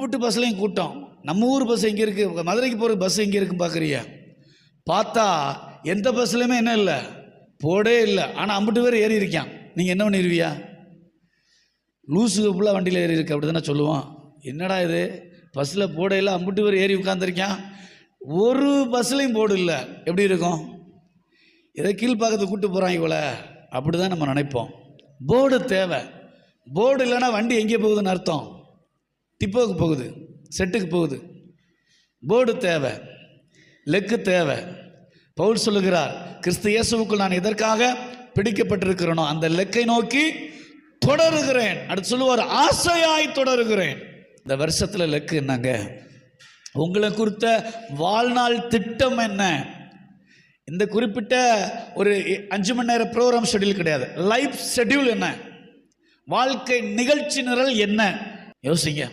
அம்புட்டு பஸ்லையும் கூட்டம். நம்ம ஊர் பஸ் எங்கே இருக்குது, மதுரைக்கு போகிற பஸ் எங்கே இருக்குன்னு பார்க்குறியா? பார்த்தா எந்த பஸ்லையுமே என்ன இல்லை, போடே இல்லை. ஆனால் அம்புட்டு பேர் ஏறி இருக்கான். நீங்கள் என்ன பண்ணிடுவியா? லூசு ஃபுல்லாக வண்டியில் ஏறி இருக்கு அப்படி தானே சொல்லுவான். என்னடா இது பஸ்ஸில் போட இல்லை, அம்புட்டு பேர் ஏறி உட்காந்துருக்கான், ஒரு பஸ்லையும் போர்டு இல்லை, எப்படி இருக்கும்? எதை கீழ்பாக்கத்துக்கு கூப்பிட்டு போகிறாங்க இவ்வளோ, அப்படி தான் நம்ம நினைப்போம். போர்டு தேவை. போர்டு இல்லைன்னா வண்டி எங்கே போகுதுன்னு அர்த்தம்? டிப்போவுக்கு போகுது, செட்டுக்கு போகுது. போர்டு தேவை, லெக்கு தேவை. பவுல் சொல்லுகிறார், கிறிஸ்து இயேசுவுக்குள் நான் எதற்காக பிடிக்கப்பட்டிருக்கிறேனோ அந்த லெக்கை நோக்கி தொடருகிறேன். அடுத்து சொல்லுவார், ஆசையாய் தொடருகிறேன். இந்த வருஷத்தில் லெக்கு என்னங்க? உங்களை குறித்த வாழ்நாள் திட்டம் என்ன? இந்த குறிப்பிட்ட ஒரு 5 மணி நேர ப்ரோக்ராம் ஷெட்யூல் கிடையாது. லைஃப் ஷெட்யூல் என்ன? வாழ்க்கை நிகழ்ச்சி நிரல் என்ன? யோசிங்க.